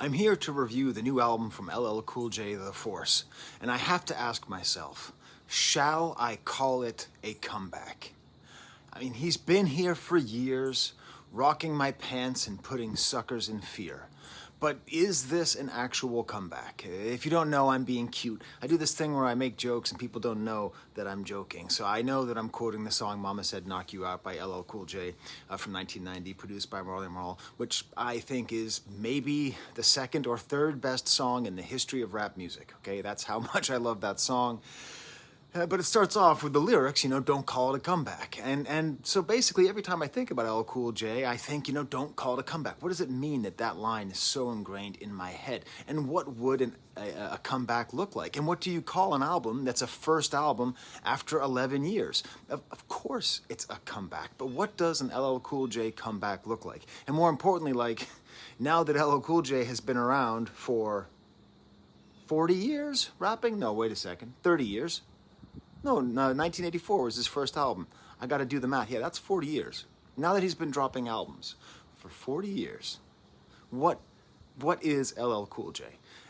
I'm here to review the new album from LL Cool J, The Force, and I have to ask myself, shall I call it a comeback? I mean, he's been here for years, rocking my pants and putting suckers in fear. But is this an actual comeback? If you don't know, I'm being cute. I do this thing where I make jokes and people don't know that I'm joking. So I know that I'm quoting the song Mama Said Knock You Out by LL Cool J from 1990, produced by Marley Marl, which I think is maybe the second or third best song in the history of rap music. Okay, that's how much I love that song. But it starts off with the lyrics, don't call it a comeback. And so basically every time I think about LL Cool J, I think, don't call it a comeback. What does it mean that line is so ingrained in my head? And what would a comeback look like? And what do you call an album that's a first album after 11 years? Of course it's a comeback, but what does an LL Cool J comeback look like? And more importantly, now that LL Cool J has been around for 40 years rapping? No, wait a second, 30 years. No, 1984 was his first album. I got to do the math. Yeah, that's 40 years. Now that he's been dropping albums for 40 years, what is LL Cool J?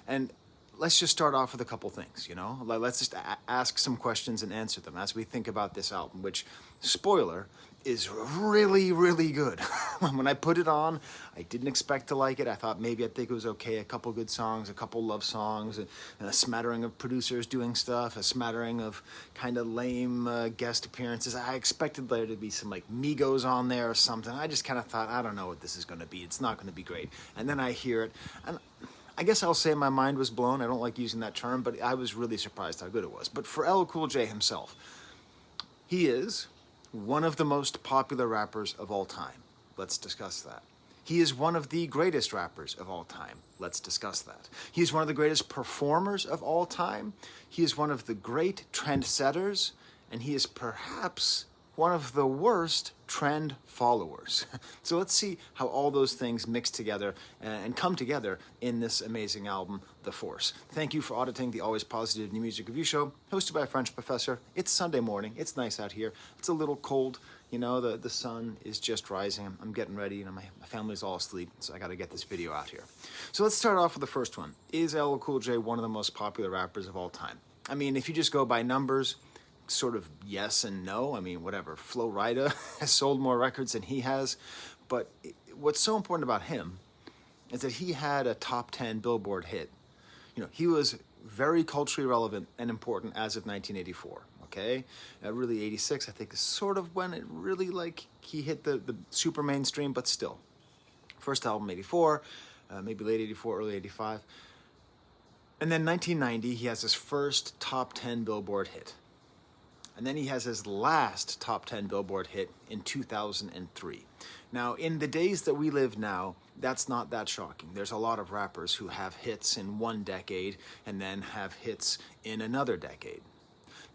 And let's just start off with a couple things, Let's just ask some questions and answer them as we think about this album, which, spoiler, is really, really good. When I put it on, I didn't expect to like it. I thought maybe I'd think it was okay. A couple good songs, a couple love songs, and a smattering of producers doing stuff, a smattering of kind of lame guest appearances. I expected there to be some Migos on there or something. I just kind of thought, I don't know what this is going to be. It's not going to be great. And then I hear it, and I guess I'll say my mind was blown. I don't like using that term, but I was really surprised how good it was. But for LL Cool J himself, he is one of the most popular rappers of all time. Let's discuss that. He is one of the greatest rappers of all time. Let's discuss that. He is one of the greatest performers of all time. He is one of the great trendsetters, and he is perhaps one of the worst trend followers. So let's see how all those things mix together and come together in this amazing album, The Force. Thank you for auditing the Always Positive New Music Review Show, hosted by a French professor. It's Sunday morning. It's nice out here. It's a little cold. The sun is just rising. I'm getting ready. My family's all asleep, so I got to get this video out here. So let's start off with the first one. Is LL Cool J one of the most popular rappers of all time? I mean, if you just go by numbers, sort of yes and no. I mean, whatever. Flo Rida has sold more records than he has. But what's so important about him is that he had a top 10 Billboard hit. He was very culturally relevant and important as of 1984. Okay? Really 86, I think, is sort of when it really, he hit the super mainstream, but still. First album, 84, maybe late 84, early 85. And then 1990, he has his first top 10 Billboard hit. And then he has his last top 10 Billboard hit in 2003. Now, in the days that we live now, that's not that shocking. There's a lot of rappers who have hits in one decade and then have hits in another decade.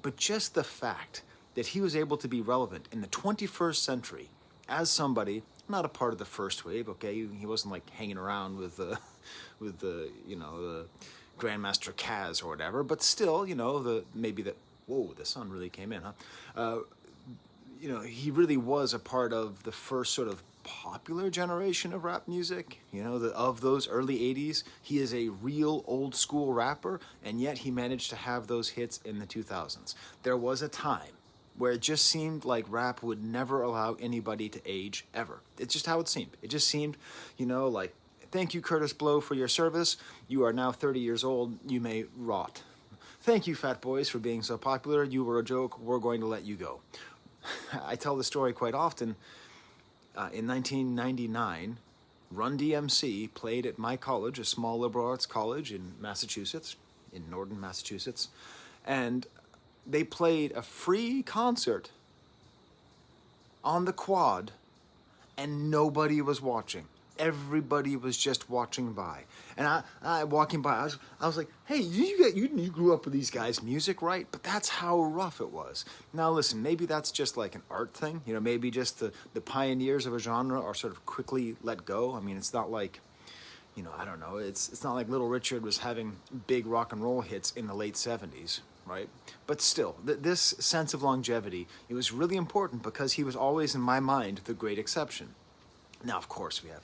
But just the fact that he was able to be relevant in the 21st century as somebody, not a part of the first wave, okay? He wasn't hanging around with the Grandmaster Caz or whatever, but still, whoa, the sun really came in, huh? He really was a part of the first sort of popular generation of rap music, of those early 80s. He is a real old school rapper, and yet he managed to have those hits in the 2000s. There was a time where it just seemed like rap would never allow anybody to age, ever. It's just how it seemed. It just seemed, thank you, Curtis Blow, for your service. You are now 30 years old. You may rot. Thank you, Fat Boys, for being so popular. You were a joke. We're going to let you go. I tell the story quite often. In 1999, Run DMC played at my college, a small liberal arts college in Massachusetts, in northern Massachusetts, and they played a free concert on the quad, and nobody was watching. Everybody was just watching by. And I walking by, I was like, hey, you grew up with these guys' music, right? But that's how rough it was. Now listen, maybe that's just an art thing. Maybe just the pioneers of a genre are sort of quickly let go. I mean, it's not like, I don't know. It's not like Little Richard was having big rock and roll hits in the late 70s, right? But still, this sense of longevity, it was really important because he was always, in my mind, the great exception. Now, of course, we have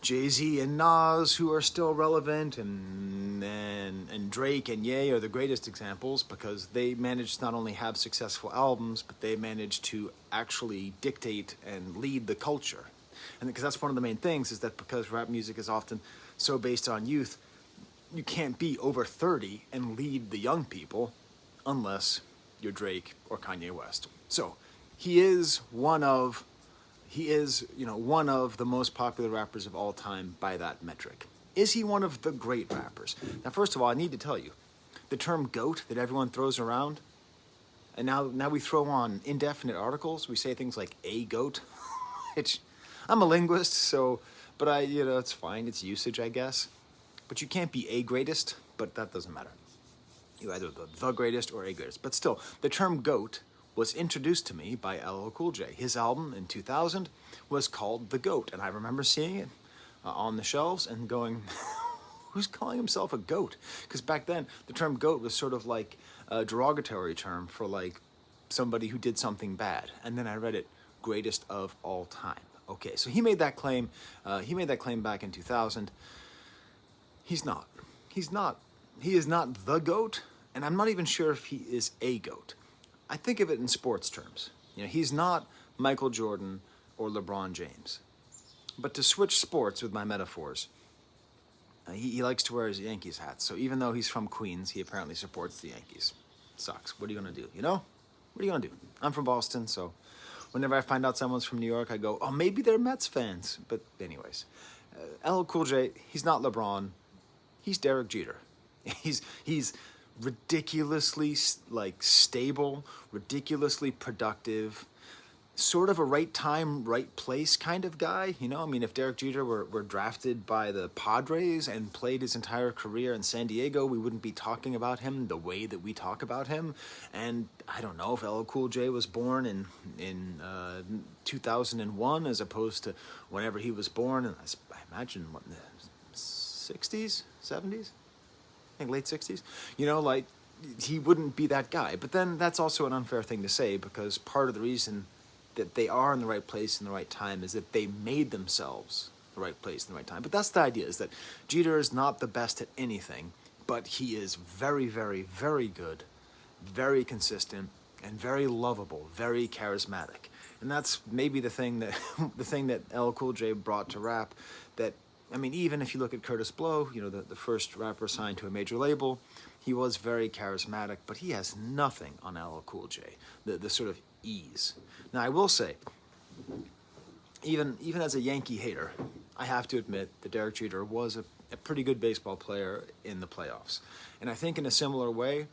Jay-Z and Nas, who are still relevant, and Drake and Ye are the greatest examples because they managed to not only have successful albums, but they managed to actually dictate and lead the culture. And because that's one of the main things, is that because rap music is often so based on youth, you can't be over 30 and lead the young people unless you're Drake or Kanye West. So he is one of the most popular rappers of all time by that metric. Is he one of the great rappers? Now, first of all, I need to tell you, the term GOAT that everyone throws around, and now we throw on indefinite articles. We say things like a GOAT. I'm a linguist, so, but it's fine. It's usage, I guess. But you can't be a greatest, but that doesn't matter. You're either the greatest or a greatest. But still, the term GOAT was introduced to me by LL Cool J. His album in 2000 was called The GOAT, and I remember seeing it on the shelves and going, who's calling himself a GOAT? Because back then, the term GOAT was sort of like a derogatory term for like somebody who did something bad. And then I read it, greatest of all time. Okay, so he made that claim. He made that claim back in 2000. He's not. He is not the GOAT, and I'm not even sure if he is a GOAT. I think of it in sports terms. He's not Michael Jordan or LeBron James. But to switch sports with my metaphors, he likes to wear his Yankees hat. So even though he's from Queens, he apparently supports the Yankees. Sucks. What are you going to do, What are you going to do? I'm from Boston, so whenever I find out someone's from New York, I go, oh, maybe they're Mets fans. But anyways, LL Cool J, he's not LeBron. He's Derek Jeter. He's ridiculously stable, ridiculously productive, sort of a right time, right place kind of guy. If Derek Jeter were drafted by the Padres and played his entire career in San Diego, we wouldn't be talking about him the way that we talk about him. And I don't know if LL Cool J was born in 2001 as opposed to whenever he was born, and I imagine what, in the 60s, 70s? I think late 60s. He wouldn't be that guy. But then that's also an unfair thing to say, because part of the reason that they are in the right place in the right time is that they made themselves the right place in the right time. But that's the idea, is that Jeter is not the best at anything, but he is very, very, very good, very consistent, and very lovable, very charismatic. And that's maybe the thing that LL Cool J brought to rap that, even if you look at Curtis Blow, the first rapper signed to a major label, he was very charismatic, but he has nothing on LL Cool J, the sort of ease. Now, I will say, even as a Yankee hater, I have to admit that Derek Jeter was a pretty good baseball player in the playoffs. And I think in a similar way,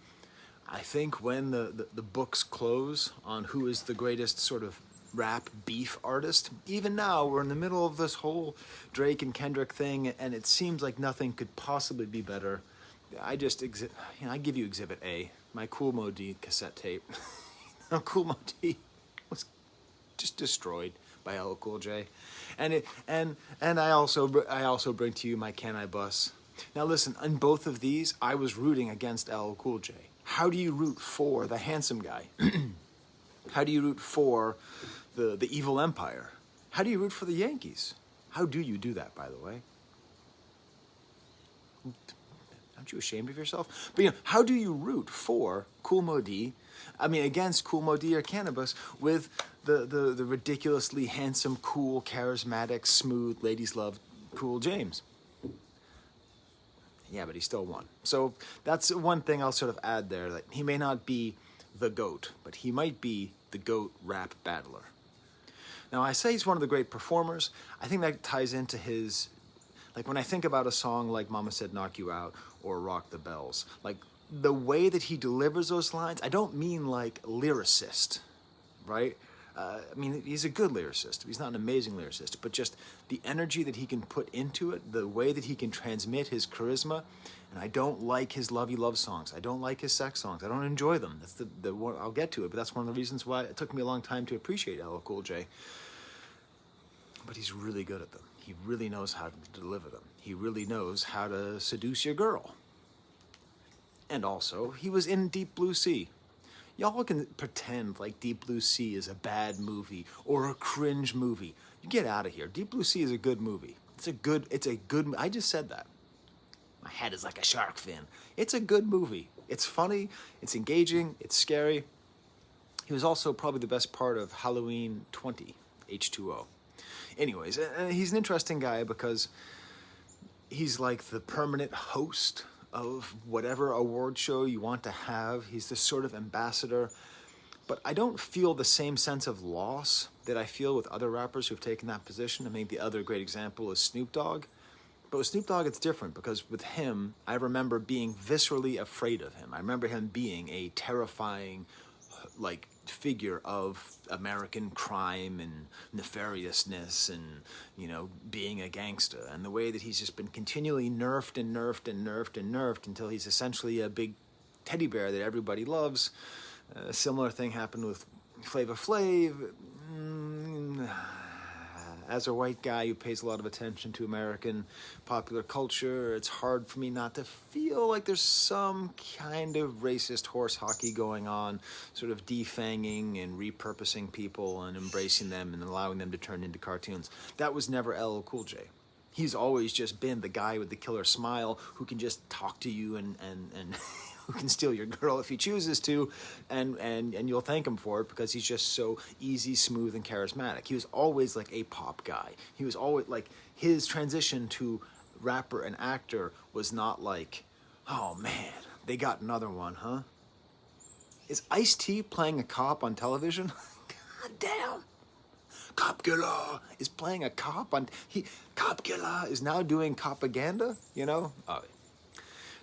I think when the books close on who is the greatest sort of rap beef artist, even now we're in the middle of this whole Drake and Kendrick thing, and it seems like nothing could possibly be better. I give you Exhibit A, my Kool Moe Dee cassette tape. Kool Moe Dee was just destroyed by LL Cool J, and I also bring to you my Can I Bus. Now listen, in both of these, I was rooting against LL Cool J. How do you root for the handsome guy? How do you root for the evil empire? How do you root for the Yankees? How do you do that, by the way? Aren't you ashamed of yourself? But how do you root for Kool Moe Dee? Against Kool Moe Dee or Cannabis with the ridiculously handsome, cool, charismatic, smooth, ladies love Cool James. Yeah, but he still won. So that's one thing I'll sort of add there, that he may not be the GOAT, but he might be the GOAT rap battler. Now, I say he's one of the great performers. I think that ties into his, when I think about a song like Mama Said Knock You Out or Rock the Bells, the way that he delivers those lines, I don't mean like lyricist, right? He's a good lyricist. He's not an amazing lyricist, but just the energy that he can put into it, the way that he can transmit his charisma. And I don't like his lovey love songs. I don't like his sex songs. I don't enjoy them. That's the one, I'll get to it, but that's one of the reasons why it took me a long time to appreciate LL Cool J. But he's really good at them. He really knows how to deliver them. He really knows how to seduce your girl. And also, he was in Deep Blue Sea. Y'all can pretend like Deep Blue Sea is a bad movie or a cringe movie. You get out of here. Deep Blue Sea is a good movie. I just said that. My head is like a shark fin. It's a good movie. It's funny, it's engaging, it's scary. He was also probably the best part of Halloween 20, H2O. Anyways, he's an interesting guy because he's like the permanent host of whatever award show you want to have. He's this sort of ambassador. But I don't feel the same sense of loss that I feel with other rappers who've taken that position. I mean, the other great example is Snoop Dogg. But with Snoop Dogg, it's different because with him, I remember being viscerally afraid of him. I remember him being a terrifying, like, figure of American crime and nefariousness and, you know, being a gangster. And the way that he's just been continually nerfed and nerfed and nerfed and nerfed until he's essentially a big teddy bear that everybody loves. A similar thing happened with Flava Flav. As a white guy who pays a lot of attention to American popular culture, it's hard for me not to feel like there's some kind of racist horse hockey going on, sort of defanging and repurposing people and embracing them and allowing them to turn into cartoons. That was never LL Cool J. He's always just been the guy with the killer smile who can just talk to you and who can steal your girl if he chooses to, and you'll thank him for it because he's just so easy, smooth, and charismatic. He was always like a pop guy. He was always like, his transition to rapper and actor was not like, oh man, they got another one, huh? Is Ice-T playing a cop on television? God damn. Cop Killer is playing a cop on... Cop Killer is now doing propaganda, you know? Oh.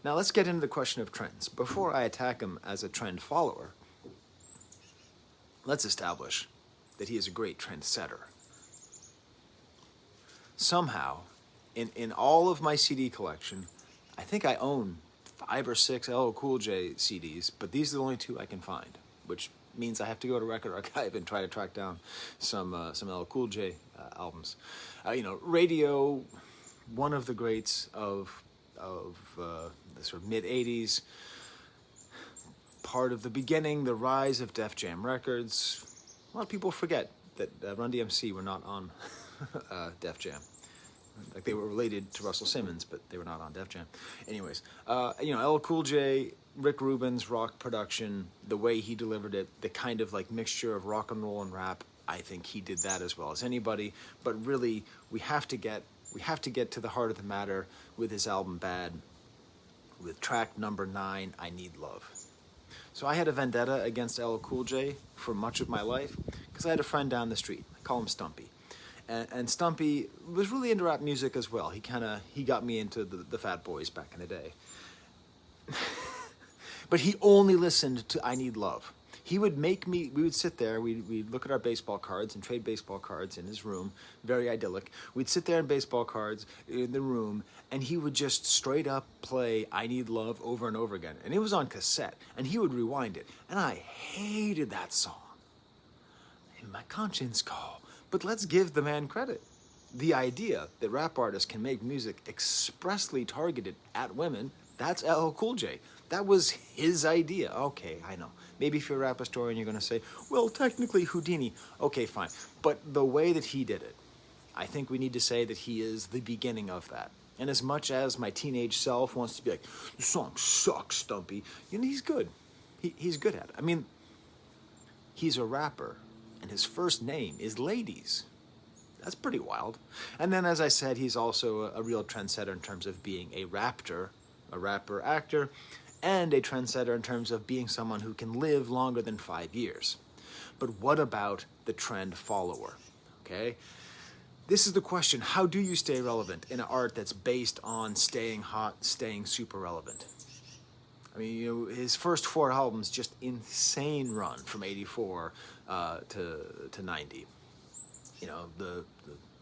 Now let's get into the question of trends. Before I attack him as a trend follower, let's establish that he is a great trendsetter. Somehow, in all of my CD collection, I think I own 5 or 6 LL Cool J CDs, but these are the only 2 I can find, which means I have to go to Record Archive and try to track down some LL Cool J albums. You know, Radio, one of the greats of the sort of mid-'80s, part of the beginning, the rise of Def Jam Records. A lot of people forget that Run DMC were not on Def Jam. Like, they were related to Russell Simmons, but they were not on Def Jam. Anyways, you know, LL Cool J, Rick Rubin's rock production, the way he delivered it, the kind of like mixture of rock and roll and rap, I think he did that as well as anybody. But really, we have to get to the heart of the matter with his album Bad, with track number 9, I Need Love. So I had a vendetta against LL Cool J for much of my life because I had a friend down the street. I call him Stumpy. And Stumpy was really into rap music as well. He got me into the Fat Boys back in the day. But he only listened to I Need Love. He would make me, we would sit there, we'd look at our baseball cards and trade baseball cards in his room, very idyllic. We'd sit there in baseball cards in the room, and he would just straight up play I Need Love over and over again. And it was on cassette, and he would rewind it. And I hated that song. And my conscience called. But let's give the man credit. The idea that rap artists can make music expressly targeted at women, that's LL Cool J. That was his idea. Okay, I know. Maybe if you're a rap historian, you're going to say, well, technically Houdini. Okay, fine. But the way that he did it, I think we need to say that he is the beginning of that. And as much as my teenage self wants to be like, the song sucks, Stumpy, you know, he's good. He's good at it. I mean, he's a rapper, and his first name is Ladies. That's pretty wild. And then, as I said, he's also a real trendsetter in terms of being a rapper, actor, and a trendsetter in terms of being someone who can live longer than 5 years. But what about the trend follower? Okay? This is the question. How do you stay relevant in an art that's based on staying hot, staying super relevant? I mean, you know, his first 4 albums, just insane run from 84 to 90. You know, the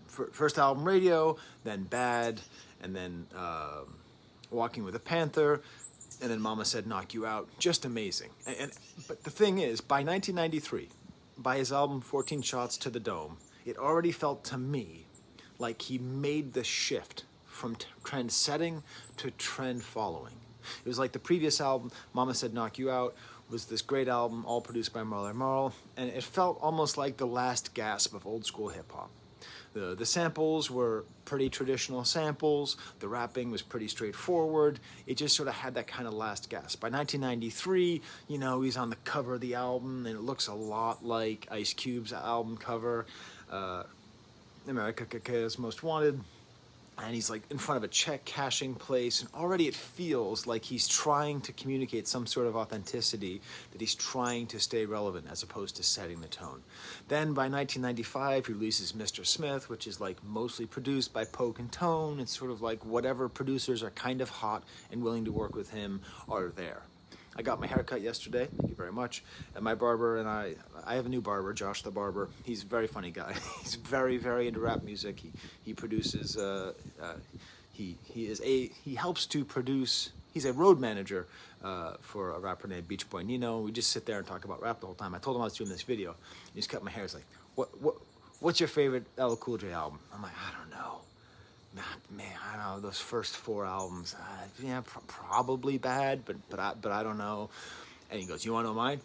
first album, Radio, then Bad, and then Walking with a Panther, and then Mama Said Knock You Out. Just amazing. But the thing is, by 1993, by his album 14 Shots to the Dome, it already felt to me like he made the shift from trend setting to trend following. It was like the previous album, Mama Said Knock You Out, was this great album, all produced by Marley Marl, and it felt almost like the last gasp of old school hip-hop. The samples were pretty traditional samples. The rapping was pretty straightforward. It just sort of had that kind of last gasp. By 1993, you know, he's on the cover of the album, and it looks a lot like Ice Cube's album cover, America's Most Wanted. And he's like in front of a check cashing place, and already it feels like he's trying to communicate some sort of authenticity, that he's trying to stay relevant as opposed to setting the tone. Then by 1995 he releases Mr. Smith, which is like mostly produced by Poke and Tone. It's sort of like whatever producers are kind of hot and willing to work with him are there. I got my haircut yesterday, thank you very much, and my barber and I have a new barber, Josh the Barber. He's a very funny guy. He's very, very into rap music. He produces, he helps to produce, he's a road manager for a rapper named Beach Boy Nino. We just sit there and talk about rap the whole time. I told him I was doing this video. He just cut my hair. He's like, what's your favorite LL Cool J album? I'm like, I don't know. Man, I don't know, those first 4 albums, yeah, probably bad, but I don't know. And he goes, you want to know mine?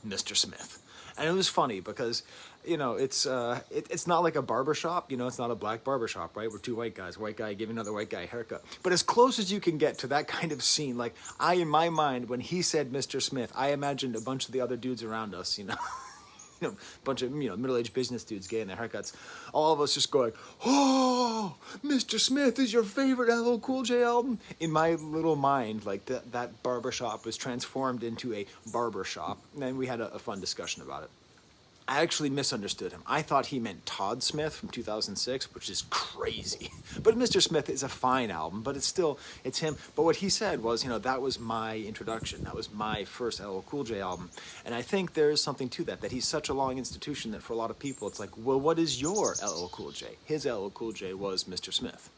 Mr. Smith. And it was funny because, you know, it's not like a barbershop, you know, it's not a black barbershop, right? We're 2 white guys, white guy giving another white guy a haircut. But as close as you can get to that kind of scene, like in my mind, when he said Mr. Smith, I imagined a bunch of the other dudes around us, you know. You know, a bunch of, you know, middle-aged business dudes getting their haircuts. All of us just going, oh, Mr. Smith is your favorite LL Cool J album? In my little mind, like that barbershop was transformed into a barbershop. And we had a fun discussion about it. I actually misunderstood him. I thought he meant Todd Smith from 2006, which is crazy. But Mr. Smith is a fine album, but it's him. But what he said was, you know, that was my introduction. That was my first LL Cool J album. And I think there's something to that he's such a long institution that for a lot of people, it's like, well, what is your LL Cool J? His LL Cool J was Mr. Smith.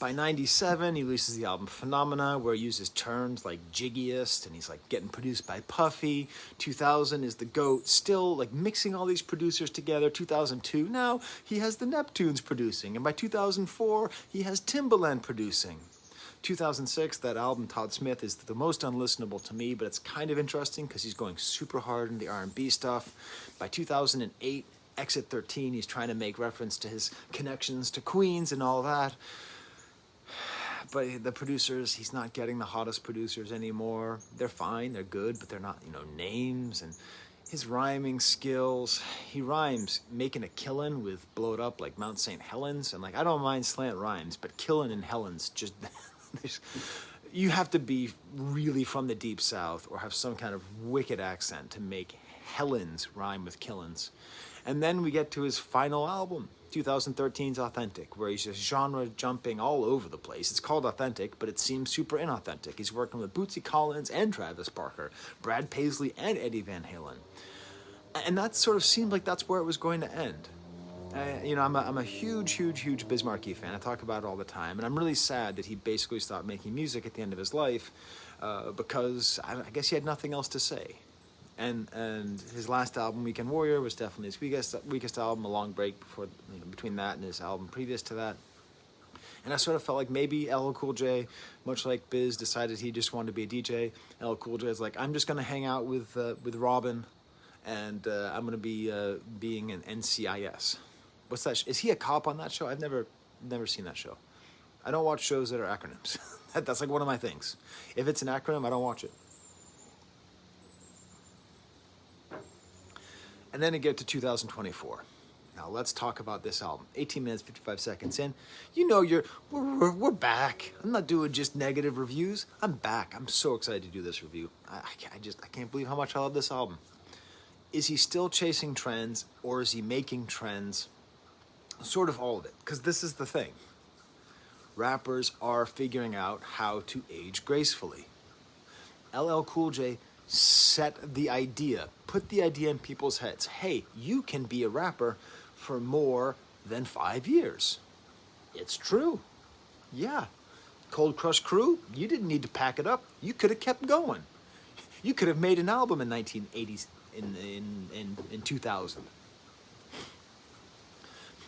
By 97, he releases the album Phenomena, where he uses terms like jiggiest, and he's like getting produced by Puffy. 2000 is the GOAT, still like mixing all these producers together. 2002, now he has the Neptunes producing, and by 2004, he has Timbaland producing. 2006, that album, Todd Smith, is the most unlistenable to me, but it's kind of interesting because he's going super hard in the R&B stuff. By 2008, Exit 13, he's trying to make reference to his connections to Queens and all that. But the producers, he's not getting the hottest producers anymore. They're fine, they're good, but they're not, you know, names. And his rhyming skills, he rhymes making a killin' with blow it up like Mount St. Helens. And like, I don't mind slant rhymes, but killin' and Helens, just, you have to be really from the deep south or have some kind of wicked accent to make Helens rhyme with killins. And then we get to his final album, 2013's Authentic, where he's just genre jumping all over the place. It's called Authentic, but it seems super inauthentic. He's working with Bootsy Collins and Travis Barker, Brad Paisley and Eddie Van Halen. And that sort of seemed like that's where it was going to end. You know, I'm a huge Biz Markie fan. I talk about it all the time. And I'm really sad that he basically stopped making music at the end of his life because I guess he had nothing else to say. And his last album, Weekend Warrior, was definitely his weakest album. A long break before, you know, between that and his album previous to that. And I sort of felt like maybe LL Cool J, much like Biz, decided he just wanted to be a DJ. LL Cool J is like, I'm just gonna hang out with Robin, and I'm gonna be being an NCIS. What's that? Is he a cop on that show? I've never seen that show. I don't watch shows that are acronyms. That's like one of my things. If it's an acronym, I don't watch it. And then it get to 2024. Now let's talk about this album. 18 minutes, 55 seconds in. You know, we're back. I'm not doing just negative reviews. I'm back. I'm so excited to do this review. I can't believe how much I love this album. Is he still chasing trends, or is he making trends? Sort of all of it. Because this is the thing. Rappers are figuring out how to age gracefully. LL Cool J set the idea, put the idea in people's heads. Hey, you can be a rapper for more than 5 years. It's true. Yeah. Cold Crush Crew, you didn't need to pack it up. You could have kept going. You could have made an album in 1980s, in 2000.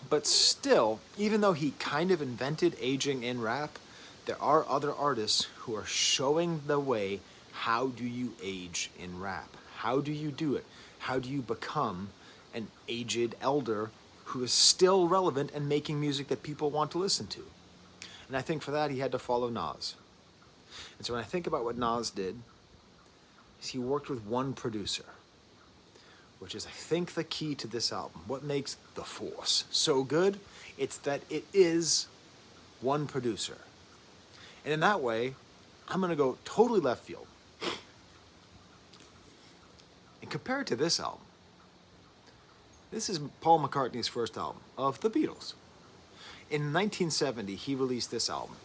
But still, even though he kind of invented aging in rap, there are other artists who are showing the way. How do you age in rap? How do you do it? How do you become an aged elder who is still relevant and making music that people want to listen to. And I think for that he had to follow Nas. And so when I think about what Nas did, is he worked with one producer, which is, I think, the key to this album. What makes The Force so good? It's that it is one producer. And in that way, I'm going to go totally left field. And compare it to this album. This is Paul McCartney's first album of the Beatles. In 1970, he released this album.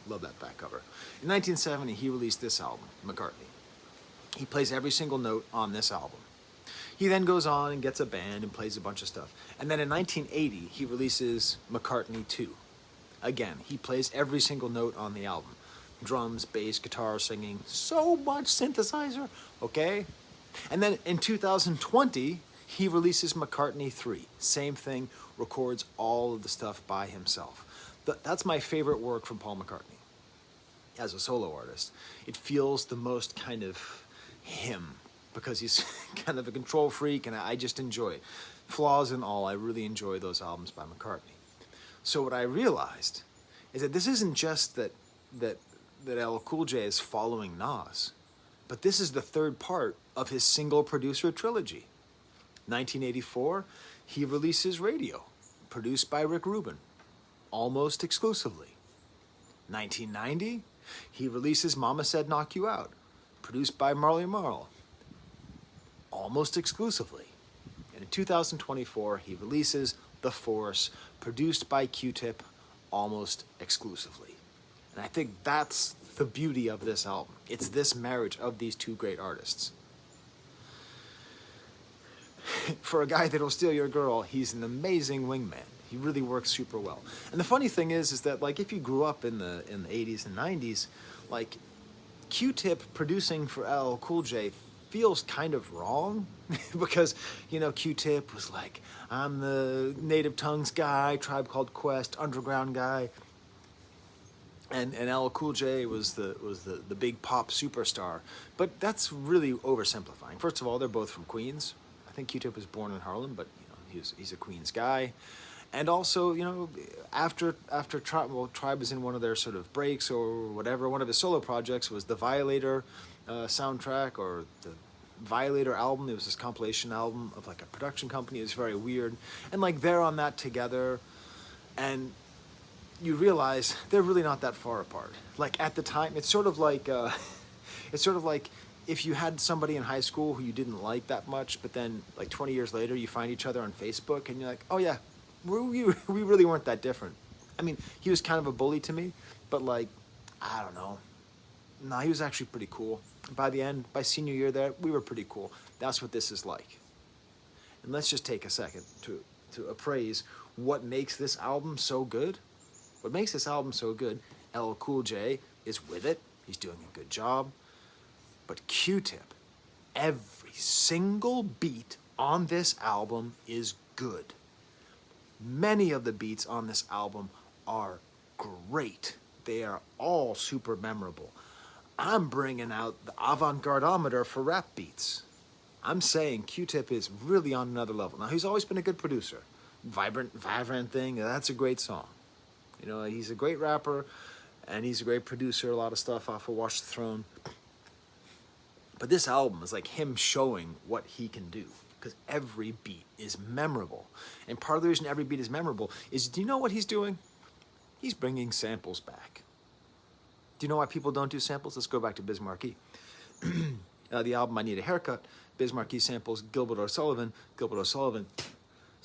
Love that back cover. In 1970, he released this album, McCartney. He plays every single note on this album. He then goes on and gets a band and plays a bunch of stuff. And then in 1980, he releases McCartney 2. Again, he plays every single note on the album. Drums, bass, guitar, singing, so much synthesizer, okay? And then in 2020, he releases McCartney 3. Same thing, records all of the stuff by himself. That's my favorite work from Paul McCartney as a solo artist. It feels the most kind of him, because he's kind of a control freak, and I just enjoy it. Flaws and all, I really enjoy those albums by McCartney. So what I realized is that this isn't just that LL Cool J is following Nas, but this is the third part of his single producer trilogy. 1984, he releases Radio, produced by Rick Rubin, almost exclusively. 1990, he releases Mama Said Knock You Out, produced by Marley Marl, almost exclusively. And in 2024, he releases The Force, produced by Q-Tip, almost exclusively. And I think that's the beauty of this album. It's this marriage of these two great artists. For a guy that'll steal your girl, he's an amazing wingman. He really works super well. And the funny thing is that, like, if you grew up in the 80s and 90s, like, Q-Tip producing for LL Cool J feels kind of wrong because, you know, Q-Tip was like, I'm the Native Tongues guy, Tribe Called Quest, underground guy. And LL Cool J was the big pop superstar. But that's really oversimplifying. First of all, they're both from Queens. I think Q-Tip was born in Harlem, but you know, he's a Queens guy. And also, you know, after Tribe was in one of their sort of breaks or whatever, one of his solo projects was the Violator soundtrack, or the Violator album. It was this compilation album of like a production company. It was very weird. And like they're on that together, and you realize they're really not that far apart. Like at the time, it's sort of like if you had somebody in high school who you didn't like that much, but then like 20 years later you find each other on Facebook and you're like, oh yeah, we really weren't that different. I mean, he was kind of a bully to me, but like, I don't know. No, he was actually pretty cool. By the end, by senior year there, we were pretty cool. That's what this is like. And let's just take a second to appraise what makes this album so good. What makes this album so good, LL Cool J is with it. He's doing a good job. But Q-Tip, every single beat on this album is good. Many of the beats on this album are great. They are all super memorable. I'm bringing out the avant-garde-ometer for rap beats. I'm saying Q-Tip is really on another level. Now, he's always been a good producer. Vibrant Thing, that's a great song. You know, he's a great rapper, and he's a great producer, a lot of stuff off of Watch the Throne. But this album is like him showing what he can do, because every beat is memorable. And part of the reason every beat is memorable is, do you know what he's doing? He's bringing samples back. Do you know why people don't do samples? Let's go back to Biz Markie. The album I Need a Haircut, Biz Markie samples Gilbert O'Sullivan. Gilbert O'Sullivan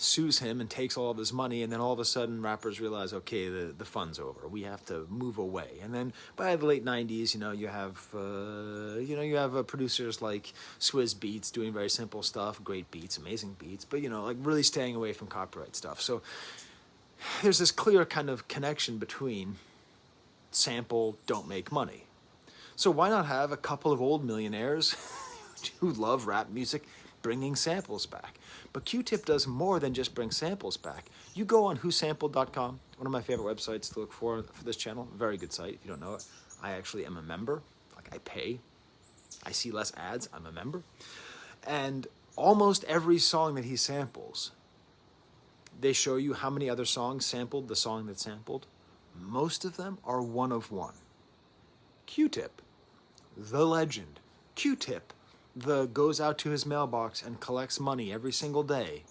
sues him and takes all of his money, and then all of a sudden rappers realize, okay, the fun's over. We have to move away. And then by the late 90s, you have producers like Swizz Beatz doing very simple stuff, great beats, amazing beats, but like really staying away from copyright stuff. So there's this clear kind of connection between sample, don't make money. So why not have a couple of old millionaires who love rap music bringing samples back? But Q-Tip does more than just bring samples back. You go on whosampled.com, one of my favorite websites to look for this channel. Very good site, if you don't know it. I actually am a member. Like, I pay. I see less ads. I'm a member. And almost every song that he samples, they show you how many other songs sampled the song that sampled. Most of them are one of one. Q-Tip, the legend. Q-Tip, the goes out to his mailbox and collects money every single day.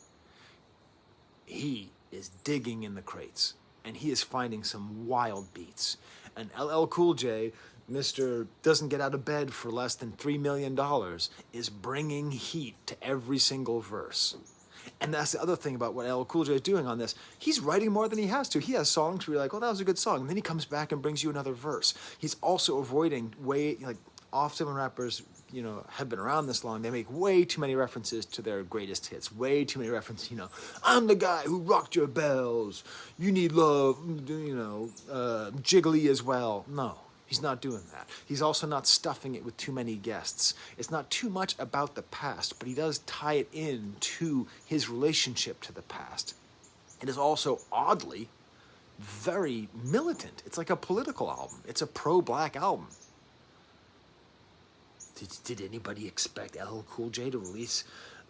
He is digging in the crates, and he is finding some wild beats. And LL Cool J, Mr. doesn't get out of bed for less than $3 million, is bringing heat to every single verse. And that's the other thing about what LL Cool J is doing on this. He's writing more than he has to. He has songs where you're like, oh, that was a good song. And then he comes back and brings you another verse. He's also avoiding often when rappers, have been around this long, they make way too many references to their greatest hits. Way too many references, I'm the guy who rocked your bells. You need love, jiggly as well. No. He's not doing that. He's also not stuffing it with too many guests. It's not too much about the past, but he does tie it in to his relationship to the past. It is also, oddly, very militant. It's like a political album. It's a pro-black album. Did anybody expect LL Cool J to release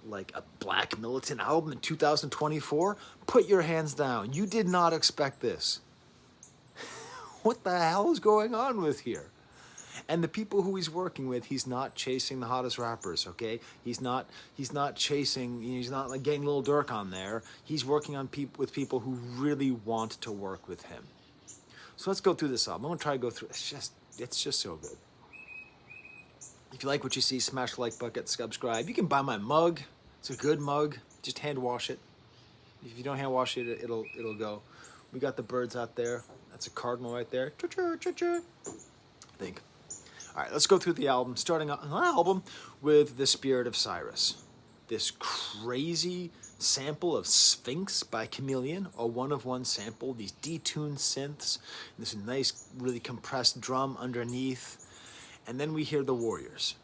like a black militant album in 2024? Put your hands down. You did not expect this. What the hell is going on with here? And the people who he's working with, he's not chasing the hottest rappers, okay? He's not chasing, he's not like getting Lil Durk on there. He's working on with people who really want to work with him. So let's go through this album. I'm gonna try to go through. It's just so good. If you like what you see, smash the like button, subscribe. You can buy my mug. It's a good mug. Just hand wash it. If you don't hand wash it, it'll go. We got the birds out there. That's a cardinal right there. I think. All right, let's go through the album. Starting on the album with The Spirit of Cyrus. This crazy sample of Sphinx by Chameleon, a one-of-one sample. These detuned synths, this nice, really compressed drum underneath. And then we hear the Warriors.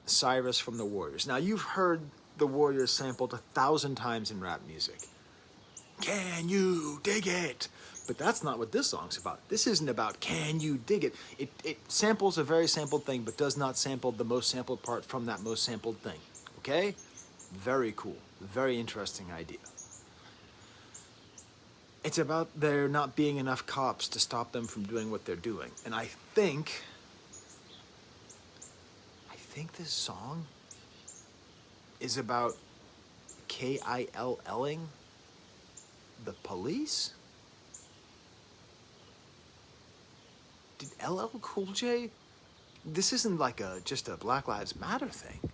Cyrus from the Warriors. Now, you've heard the Warriors sampled 1,000 times in rap music. Can you dig it? But that's not what this song's about. This isn't about can you dig it. It samples a very sampled thing, but does not sample the most sampled part from that most sampled thing. Okay? Very cool. Very interesting idea. It's about there not being enough cops to stop them from doing what they're doing. And I think this song is about KILLing the police? Did LL Cool J? This isn't like just a Black Lives Matter thing.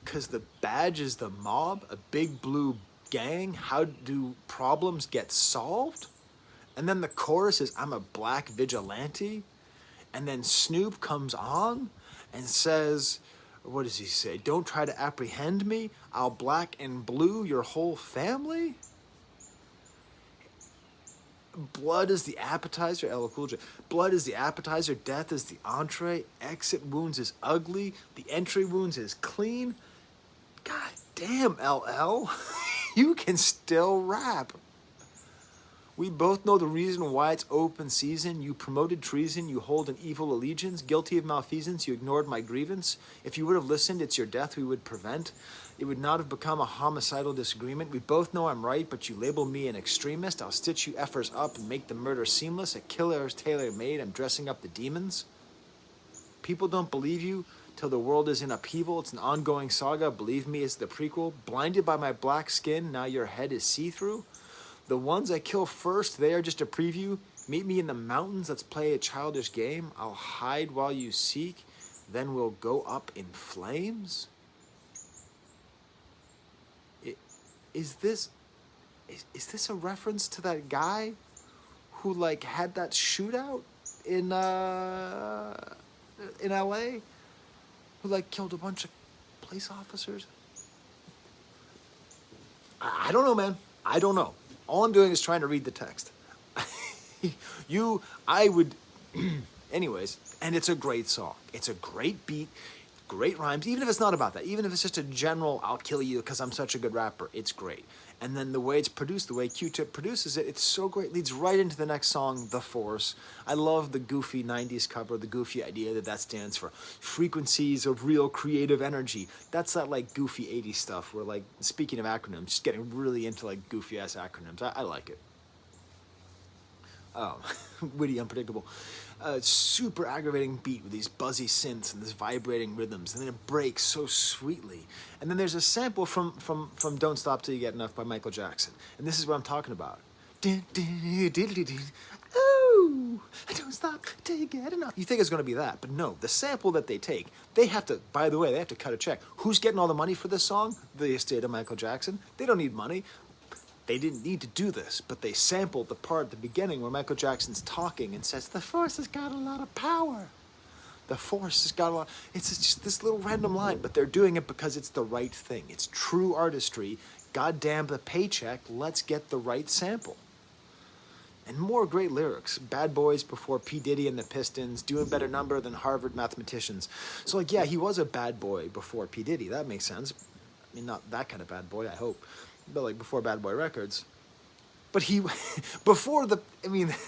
Because the badge is the mob, a big blue gang. How do problems get solved? And then the chorus is, I'm a black vigilante. And then Snoop comes on and says, what does he say? Don't try to apprehend me. I'll black and blue your whole family. Blood is the appetizer, LL Cool J. Blood is the appetizer, death is the entree, exit wounds is ugly, the entry wounds is clean. God damn, LL. You can still rap. We both know the reason why it's open season. You promoted treason, you hold an evil allegiance. Guilty of malfeasance, you ignored my grievance. If you would have listened, it's your death we would prevent. It would not have become a homicidal disagreement. We both know I'm right, but you label me an extremist. I'll stitch you effers up and make the murder seamless. A killer is tailor-made. I'm dressing up the demons. People don't believe you till the world is in upheaval. It's an ongoing saga. Believe me, it's the prequel. Blinded by my black skin, now your head is see-through. The ones I kill first, they are just a preview. Meet me in the mountains, let's play a childish game. I'll hide while you seek, then we'll go up in flames. Is this a reference to that guy who like had that shootout in LA? Who like killed a bunch of police officers? I don't know, man. I don't know. All I'm doing is trying to read the text. Anyways, and it's a great song. It's a great beat. great rhymes, even if it's not about that, even if it's just a general, I'll kill you because I'm such a good rapper, it's great. And then the way it's produced, the way Q-Tip produces it, it's so great. It leads right into the next song, The Force. I love the goofy 90s cover, the goofy idea that stands for frequencies of real creative energy. That's that like goofy 80s stuff where, like, speaking of acronyms, just getting really into like goofy ass acronyms. I like it. Witty, unpredictable. Super aggravating beat with these buzzy synths and this vibrating rhythms, and then it breaks so sweetly. And then there's a sample from Don't Stop Till You Get Enough by Michael Jackson. And this is what I'm talking about. Ooh, don't stop till you get enough. You think it's going to be that, but no. The sample that they take, they have to, by the way, they have to cut a check. Who's getting all the money for this song? The estate of Michael Jackson. They don't need money. They didn't need to do this, but they sampled the part at the beginning where Michael Jackson's talking and says, the Force has got a lot of power. The Force has got a lot. It's just this little random line, but they're doing it because it's the right thing. It's true artistry. Goddamn the paycheck. Let's get the right sample. And more great lyrics. Bad Boys before P. Diddy and the Pistons, doing better number than Harvard mathematicians. So, like, yeah, he was a bad boy before P. Diddy. That makes sense. I mean, not that kind of bad boy, I hope. But like before Bad Boy Records. But he,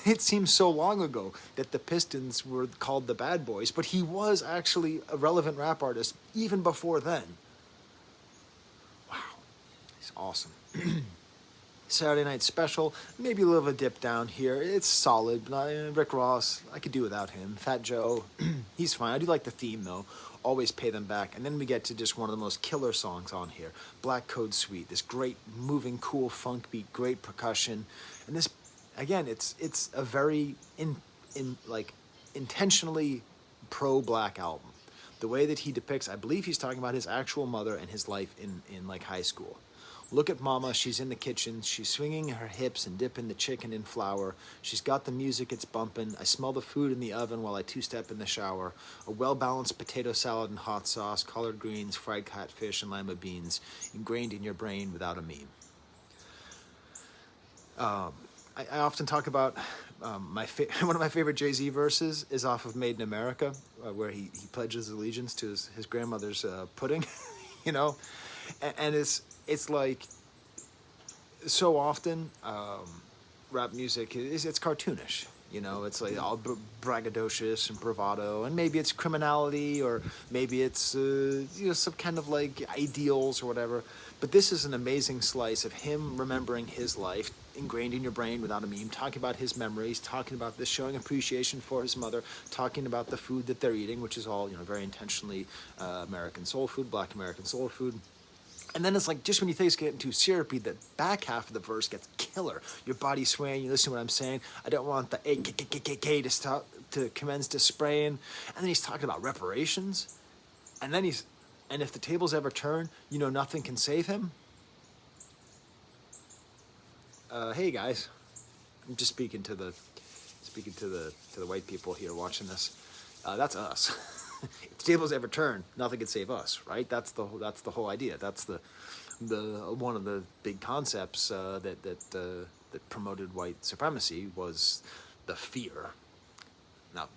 it seems so long ago that the Pistons were called the Bad Boys, but he was actually a relevant rap artist even before then. Wow, he's awesome. Saturday Night Special, maybe a little of a dip down here. It's solid, but Rick Ross, I could do without him. Fat Joe, he's fine. I do like the theme though. Always Pay Them Back. And then we get to just one of the most killer songs on here, Black Code Suite. This great, moving, cool funk beat, great percussion. And this, again, it's a very intentionally pro-black album. The way that he depicts, I believe he's talking about his actual mother and his life in like high school. Look at Mama, she's in the kitchen, she's swinging her hips and dipping the chicken in flour. She's got the music, it's bumping. I smell the food in the oven while I two-step in the shower. A well-balanced potato salad and hot sauce, collard greens, fried catfish, and lima beans, ingrained in your brain without a meme. I often talk about one of my favorite Jay-Z verses is off of Made in America, where he pledges allegiance to his grandmother's pudding, you know? And it's like, so often, rap music, it's cartoonish, you know? It's like all braggadocious and bravado, and maybe it's criminality, or maybe it's, some kind of like ideals or whatever. But this is an amazing slice of him remembering his life, ingrained in your brain without a meme, talking about his memories, talking about this, showing appreciation for his mother, talking about the food that they're eating, which is all, very intentionally American soul food, black American soul food. And then it's like, just when you think it's getting too syrupy, the back half of the verse gets killer. Your body swaying, you listen to what I'm saying. I don't want the AKKK to stop, to commence to spraying. And then he's talking about reparations. And then and if the tables ever turn, nothing can save him. Hey guys, I'm just speaking to the white people here watching this. That's us. If the tables ever turn, nothing can save us, right? That's the whole idea. That's the one of the big concepts that promoted white supremacy was the fear. Now,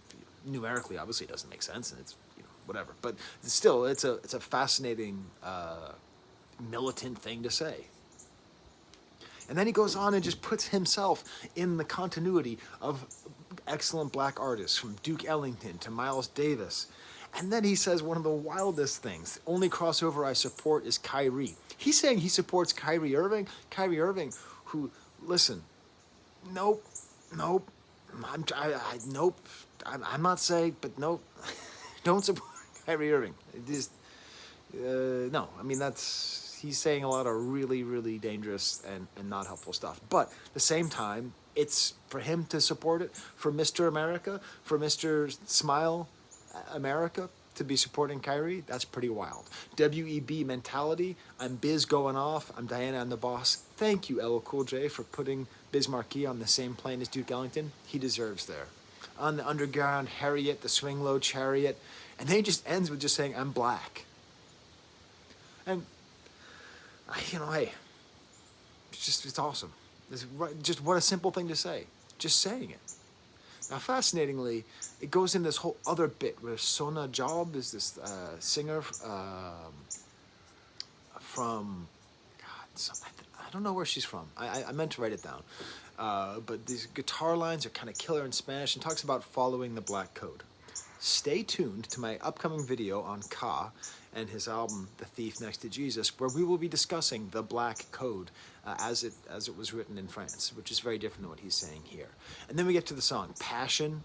numerically, obviously, it doesn't make sense, and it's whatever. But still, it's a fascinating militant thing to say. And then he goes on and just puts himself in the continuity of excellent black artists, from Duke Ellington to Miles Davis. And then he says one of the wildest things. The only crossover I support is Kyrie. He's saying he supports Kyrie Irving. Kyrie Irving, who, listen, nope. I'm not saying, but nope. Don't support Kyrie Irving. No. I mean, he's saying a lot of really, really dangerous and not helpful stuff. But at the same time, it's for him to support it, for Mr. America, for Mr. Smile America to be supporting Kyrie, that's pretty wild. WEB mentality, I'm Biz going off, I'm Diana, I'm the boss. Thank you, LL Cool J, for putting Biz Markie on the same plane as Duke Ellington. He deserves there. On the underground Harriet, the swing low chariot, and then he just ends with just saying, I'm black. And, hey, it's awesome. Just what a simple thing to say. Just saying it. Now, fascinatingly, it goes in this whole other bit where Sona Job is this singer from, God, I don't know where she's from. I meant to write it down. But these guitar lines are kind of killer in Spanish and talks about following the black code. Stay tuned to my upcoming video on Ka and his album, The Thief Next to Jesus, where we will be discussing the black code as it was written in France, which is very different than what he's saying here. And then we get to the song, Passion.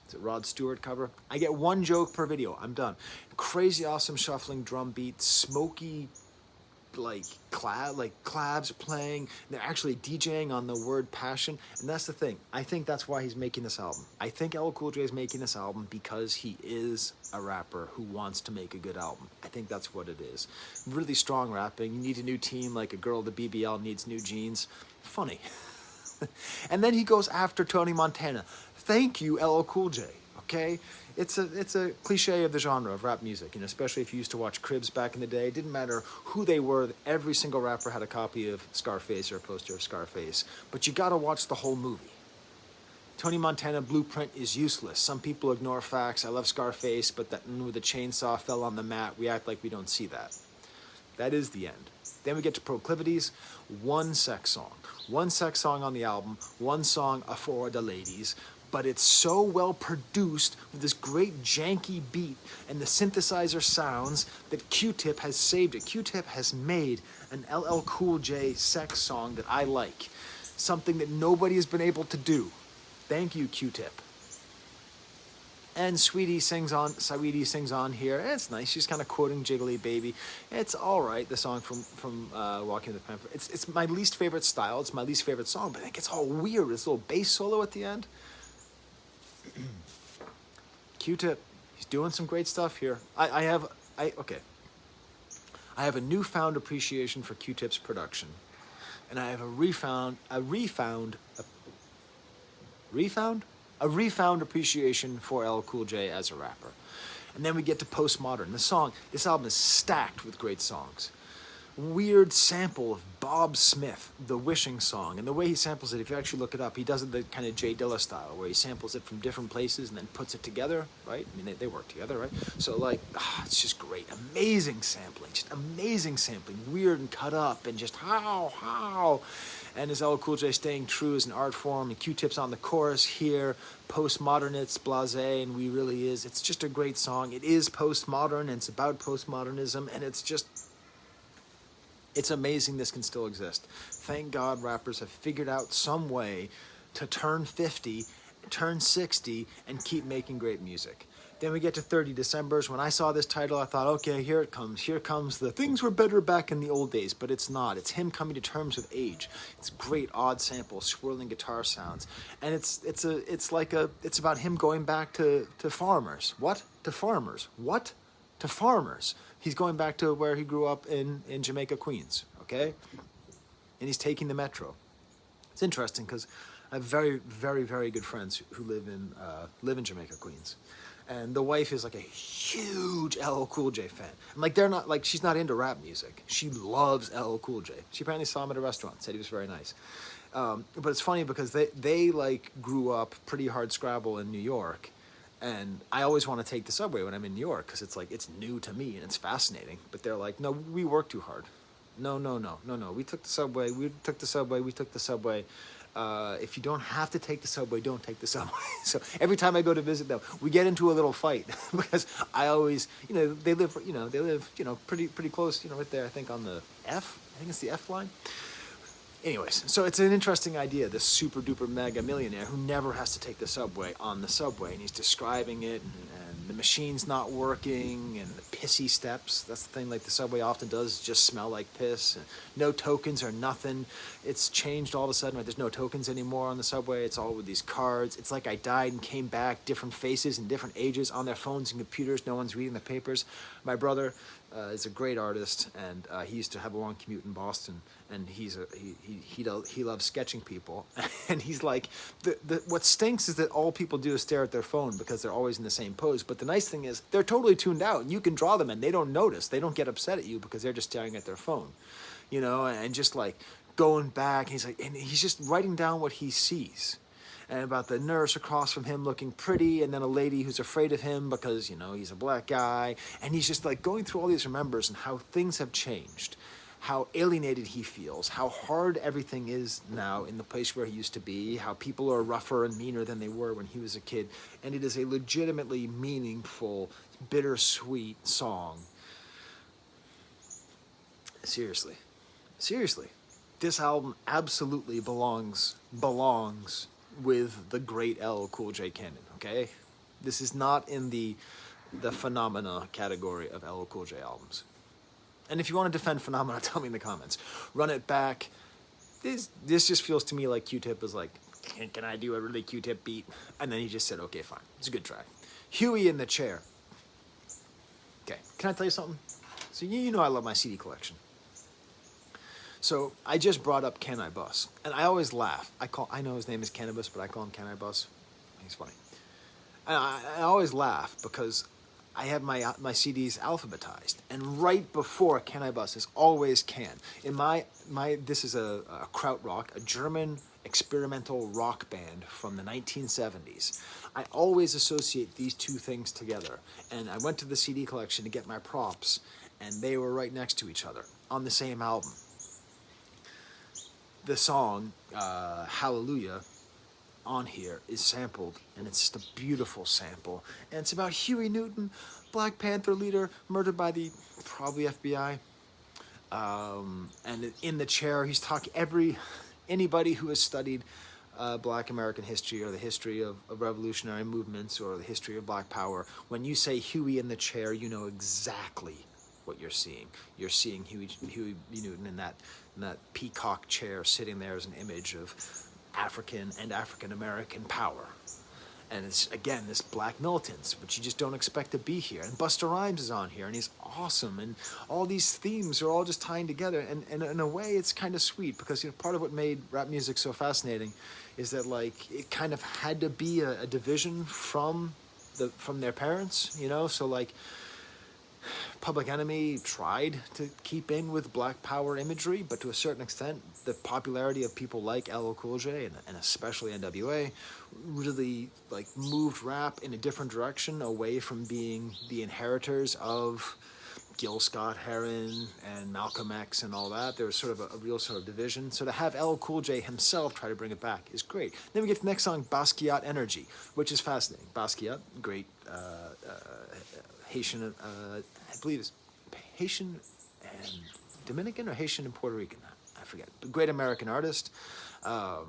It's a Rod Stewart cover. I get one joke per video. I'm done. Crazy awesome shuffling drum beat, smoky clabs playing. They're actually DJing on the word passion, and that's the thing. I think that's why he's making this album. I think LL Cool J is making this album because he is a rapper who wants to make a good album. I think that's what it is. Really strong rapping. You need a new team like a girl at the BBL needs new jeans. Funny. And then he goes after Tony Montana. Thank you, LL Cool J. Okay? It's a cliche of the genre of rap music, especially if you used to watch Cribs back in the day. It didn't matter who they were. Every single rapper had a copy of Scarface or a poster of Scarface. But you gotta watch the whole movie. Tony Montana Blueprint is useless. Some people ignore facts. I love Scarface, but that when the chainsaw fell on the mat, we act like we don't see that. That is the end. Then we get to Proclivities, one sex song. One sex song on the album, one song for the ladies, but it's so well produced with this great janky beat and the synthesizer sounds that Q-Tip has saved it. Q-Tip has made an LL Cool J sex song that I like. Something that nobody has been able to do. Thank you, Q-Tip. And Saweetie sings on here. It's nice. She's kind of quoting Jiggly Baby. It's all right, the song from Walking the Panther. It's my least favorite style. It's my least favorite song, but it gets all weird. This little bass solo at the end. Q-Tip, he's doing some great stuff here. I have a newfound appreciation for Q-Tip's production, and I have a refound appreciation for LL Cool J as a rapper. And then we get to Postmodern. This album is stacked with great songs. Weird sample of Bob Smith, the Wishing Song. And the way he samples it, if you actually look it up, he does it the kind of Jay Dilla style, where he samples it from different places and then puts it together, right? I mean, they work together, right? So, it's just great. Amazing sampling. Just amazing sampling. Weird and cut up and just how. And is LL Cool J staying true as an art form? And Q-Tip's on the chorus here. Postmodern, it's blasé, and we really is. It's just a great song. It is postmodern, and it's about postmodernism, and it's amazing this can still exist. Thank God rappers have figured out some way to turn 50, turn 60, and keep making great music. Then we get to 30 Decembers. When I saw this title, I thought, okay, here it comes. Here comes the things were better back in the old days, but it's not. It's him coming to terms with age. It's great odd samples, swirling guitar sounds. And it's about him going back to farmers. What? To farmers. What? To farmers. He's going back to where he grew up in Jamaica, Queens, okay? And he's taking the metro. It's interesting because I have very, very, very good friends who live in Jamaica, Queens. And the wife is a huge LL Cool J fan. And she's not into rap music. She loves LL Cool J. She apparently saw him at a restaurant, said he was very nice. But it's funny because they grew up pretty hard Scrabble in New York. And I always want to take the subway when I'm in New York because it's new to me and it's fascinating. But they're like, no, we work too hard. No. We took the subway. If you don't have to take the subway, don't take the subway. So every time I go to visit them, we get into a little fight because I always, they live pretty close, right there. I think on the F. I think it's the F line. Anyways, so it's an interesting idea, this super duper mega millionaire who never has to take the subway on the subway, and he's describing it, and the machine's not working, and the pissy steps. That's the thing, the subway often does, just smell like piss. And no tokens or nothing. It's changed all of a sudden, right? There's no tokens anymore on the subway. It's all with these cards. It's like I died and came back, different faces and different ages on their phones and computers. No one's reading the papers. My brother is a great artist, and he used to have a long commute in Boston, and he loves sketching people. And he's like, what stinks is that all people do is stare at their phone because they're always in the same pose. But the nice thing is they're totally tuned out, and you can draw them, and they don't notice. They don't get upset at you because they're just staring at their phone, and just going back. And he's just writing down what he sees. and about the nurse across from him looking pretty, and then a lady who's afraid of him because, he's a black guy. And he's just like going through all these remembers and how things have changed, how alienated he feels, how hard everything is now in the place where he used to be, how people are rougher and meaner than they were when he was a kid. And it is a legitimately meaningful, bittersweet song. Seriously. This album absolutely belongs with the great LL Cool J canon, okay? This is not in the phenomena category of LL Cool J albums. And if you want to defend phenomena, tell me in the comments. Run it back. This just feels to me like Q-Tip is like, can I do a really Q-Tip beat? And then he just said, okay, fine. It's a good track. Huey in the Chair. Okay, can I tell you something? So you know I love my CD collection. So I just brought up Can I Bus? And I always laugh. I know his name is Cannabis, but I call him Can I Bus. He's funny. And I always laugh because I have my CDs alphabetized, and right before Can I Bus is always Can. In this is a krautrock, a German experimental rock band from the 1970s. I always associate these two things together, and I went to the CD collection to get my props, and they were right next to each other on the same album. The song Hallelujah on here is sampled, and it's just a beautiful sample, and it's about Huey Newton, Black Panther leader, murdered by the probably FBI, and in the chair he's talking. Anybody who has studied Black American history or the history of revolutionary movements or the history of Black Power, when you say Huey in the chair, you know exactly what you're seeing. You're seeing Huey Newton in that peacock chair sitting there as an image of African and African American power. And it's, again, this black militants, which you just don't expect to be here. And Busta Rhymes is on here, and he's awesome. And all these themes are all just tying together. And in a way, it's kind of sweet because part of what made rap music so fascinating is that it kind of had to be a division from their parents, So Public Enemy tried to keep in with Black Power imagery, but to a certain extent, the popularity of people like LL Cool J and especially NWA really moved rap in a different direction, away from being the inheritors of Gil Scott-Heron and Malcolm X and all that. There was sort of a real sort of division. So to have LL Cool J himself try to bring it back is great. Then we get the next song, Basquiat Energy, which is fascinating. Basquiat, great Haitian, I believe it's Haitian and Dominican or Haitian and Puerto Rican. I forget. But great American artist, Black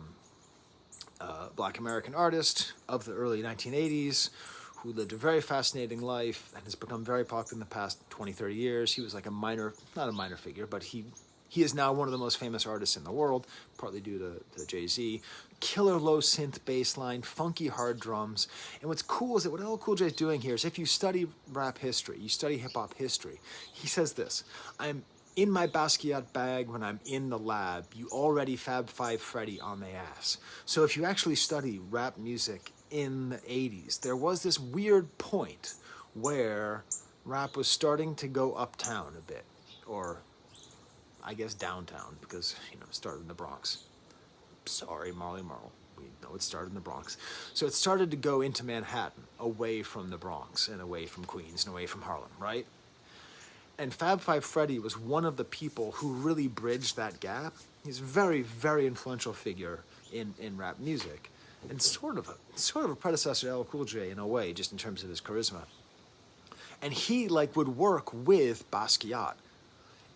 American artist of the early 1980s, who lived a very fascinating life and has become very popular in the past 20, 30 years. He was like not a minor figure, but he is now one of the most famous artists in the world, partly due to Jay-Z. Killer low synth bass line, funky hard drums. And what's cool is that what LL Cool J is doing here is, if you study rap history, you study hip-hop history, he says this: I'm in my Basquiat bag when I'm in the lab. You already Fab Five Freddy on the ass. So if you actually study rap music in the 80s, there was this weird point where rap was starting to go uptown a bit, or I guess downtown, because it started in the Bronx. Sorry, Marley Marl. We know it started in the Bronx. So it started to go into Manhattan, away from the Bronx and away from Queens and away from Harlem, right? And Fab Five Freddy was one of the people who really bridged that gap. He's a very, very influential figure in rap music, and sort of a predecessor to LL Cool J in a way, just in terms of his charisma. And he would work with Basquiat.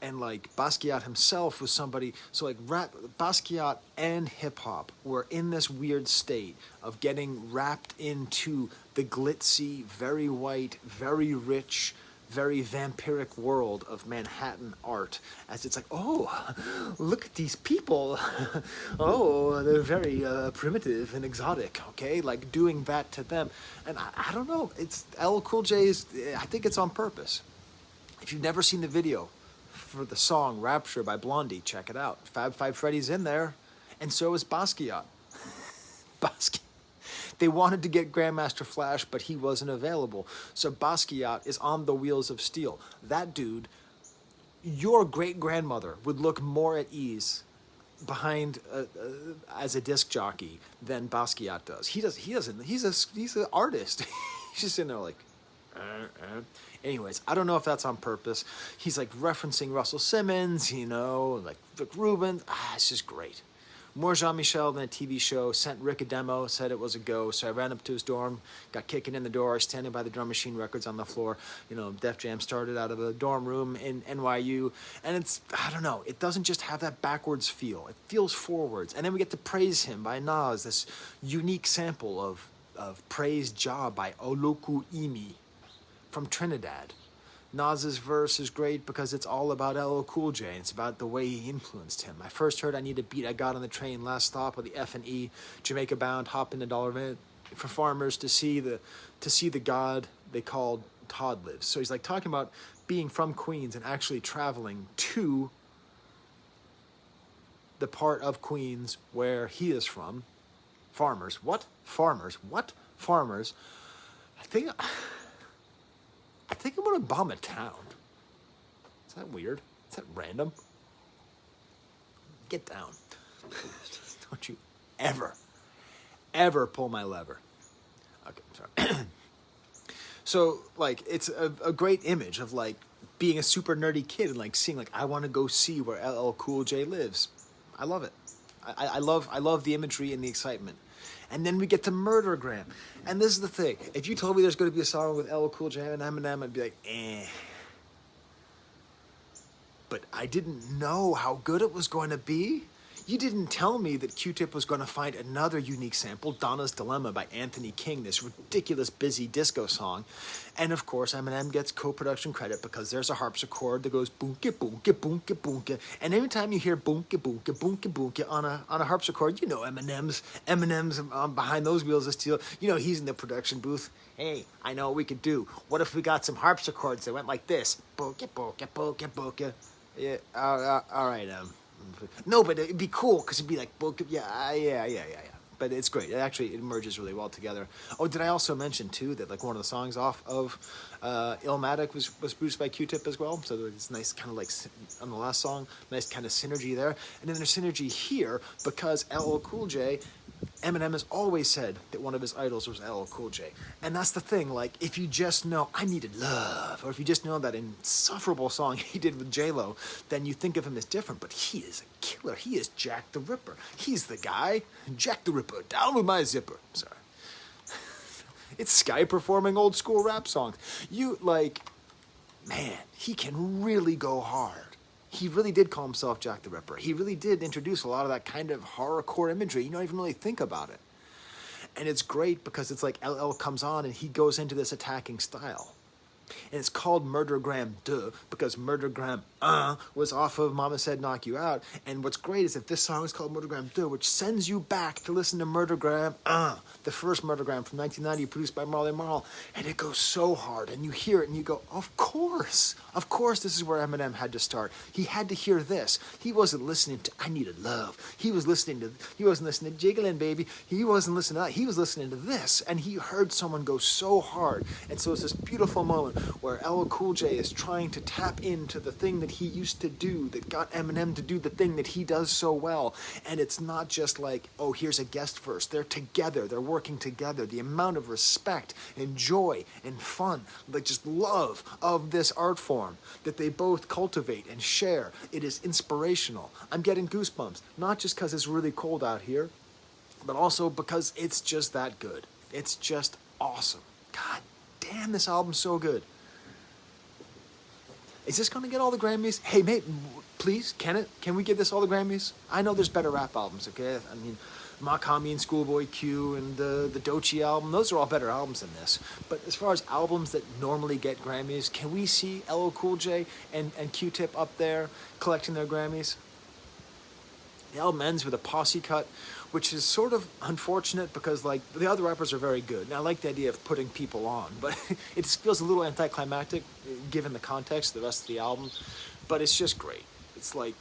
And Basquiat himself was somebody, so Basquiat and hip hop were in this weird state of getting wrapped into the glitzy, very white, very rich, very vampiric world of Manhattan art, as it's oh, look at these people. Oh, they're very primitive and exotic, okay? Doing that to them. And I don't know, it's LL Cool J's, I think it's on purpose. If you've never seen the video for the song Rapture by Blondie, check it out. Fab Five Freddy's in there, and so is Basquiat. They wanted to get Grandmaster Flash, but he wasn't available. So Basquiat is on the wheels of steel. That dude, your great-grandmother would look more at ease behind as a disc jockey than Basquiat does. He doesn't. He's an artist. He's just sitting there like. Anyways, I don't know if that's on purpose. He's like referencing Russell Simmons, like Rick Rubin. It's just great. More Jean-Michel than a TV show. Sent Rick a demo, said it was a go. So I ran up to his dorm, got kicking in the door, standing by the drum machine, records on the floor. Def Jam started out of a dorm room in NYU. And I don't know, it doesn't just have that backwards feel. It feels forwards. And then we get to Praise Him by Nas, this unique sample of Praise Jah by Oloku Imi from Trinidad. Nas's verse is great because it's all about LL Cool J, and it's about the way he influenced him. I first heard I Need a Beat, I got on the train, last stop of the F&E, Jamaica bound, hop in the dollar van for farmers to see the God they called Todd lives. So he's like talking about being from Queens and actually traveling to the part of Queens where he is from. Farmers. What? Farmers. What? Farmers. I think I'm going to bomb a town. Is that weird? Is that random? Get down. Don't you ever pull my lever. Okay, sorry. So, like, it's a great image of, like, being a super nerdy kid and, like, seeing, like, I want to go see where LL Cool J lives. I love it. I love the imagery and the excitement. And then we get to Murdergram. And this is the thing. If you told me there's going to be a song with LL Cool J and Eminem, I'd be like, eh. But I didn't know how good it was going to be. You didn't tell me that Q-Tip was going to find another unique sample, Donna's Dilemma by Anthony King, this ridiculous busy disco song. And of course, Eminem gets co-production credit because there's a harpsichord that goes boonka, boonka, boonka, boonka. And every time you hear boonka, boonka, boonka, boonka on a harpsichord, Eminem's behind those wheels of steel. He's in the production booth. Hey, I know what we could do. What if we got some harpsichords that went like this? Boonka, boonka, boonka, boonka. Yeah, all right, No, but it'd be cool because it'd be like, yeah. But it's great. It merges really well together. Oh, did I also mention too that like one of the songs off of Illmatic was produced by Q-Tip as well? So there's nice kind of like on the last song, nice kind of synergy there. And then there's synergy here because LL Cool J, Eminem has always said that one of his idols was LL Cool J. And that's the thing, like, if you just know I Needed Love, or if you just know that insufferable song he did with J-Lo, then you think of him as different, but he is a killer. He is Jack the Ripper. He's the guy. Jack the Ripper, down with my zipper. Sorry. It's Sky performing old school rap songs. Man, he can really go hard. He really did call himself Jack the Ripper. He really did introduce a lot of that kind of horrorcore imagery. You don't even really think about it. And it's great because it's like LL comes on and he goes into this attacking style. And it's called Murdergram because Murdergram was off of Mama Said Knock You Out. And what's great is that this song is called Murdergram which sends you back to listen to Murdergram, the first Murdergram from 1990 produced by Marley Marl. And it goes so hard and you hear it and you go, of course this is where Eminem had to start. He had to hear this. He wasn't listening to I Needed Love. He wasn't listening to Jiggling Baby. He wasn't listening to that. He was listening to this. And he heard someone go so hard. And so it's this beautiful moment where LL Cool J is trying to tap into the thing that he used to do that got Eminem to do the thing that he does so well. And it's not just like, oh, here's a guest verse. They're together. They're working together. The amount of respect and joy and fun, like just love of this art form that they both cultivate and share. It is inspirational. I'm getting goosebumps, not just because it's really cold out here, but also because it's just that good. It's just awesome. God damn, this album's so good. Is this going to get all the Grammys? Hey, mate, please, can we give this all the Grammys? I know there's better rap albums, okay? I mean, Makami and Schoolboy Q and the Doechii album, those are all better albums than this. But as far as albums that normally get Grammys, can we see LL Cool J and Q-Tip up there collecting their Grammys? The album ends with a posse cut, which is sort of unfortunate because, like, the other rappers are very good. And I like the idea of putting people on, but it feels a little anticlimactic given the context of the rest of the album. But it's just great. It's like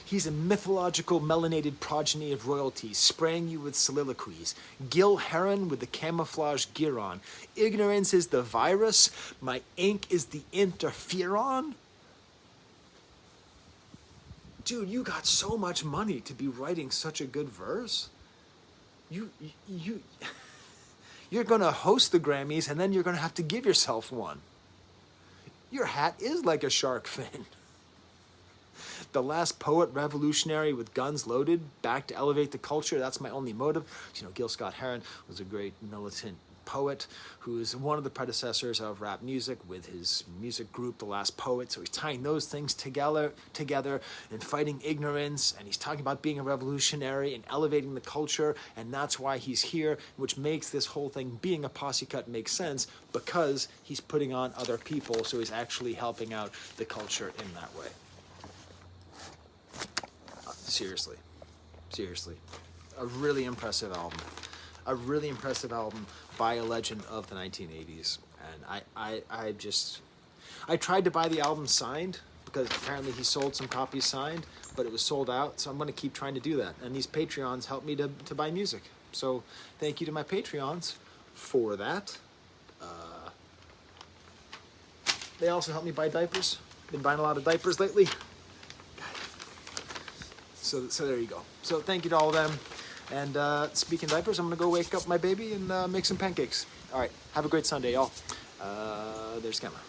he's a mythological melanated progeny of royalty, spraying you with soliloquies. Gil Heron with the camouflage gear on. Ignorance is the virus. My ink is the interferon. dude, you got so much money to be writing such a good verse. You you're gonna host the Grammys and then you're gonna have to give yourself one. Your hat is like a shark fin. The last poet revolutionary with guns loaded, back to elevate the culture. That's my only motive. You know, Gil Scott-Heron was a great militant poet who is one of the predecessors of rap music with his music group, The Last Poet. So he's tying those things together and fighting ignorance. And he's talking about being a revolutionary and elevating the culture. And that's why he's here, which makes this whole thing being a posse cut make sense, because he's putting on other people. So he's actually helping out the culture in that way. Seriously. A really impressive album. A really impressive album by a legend of the 1980s. And I tried to buy the album signed because apparently he sold some copies signed, but it was sold out. So I'm going to keep trying to do that. And these Patreons help me to buy music. So thank you to my Patreons for that. They also help me buy diapers. Been buying a lot of diapers lately. So there you go. So thank you to all of them. And speaking of diapers, I'm going to go wake up my baby and make some pancakes. All right. Have a great Sunday, y'all. There's camera.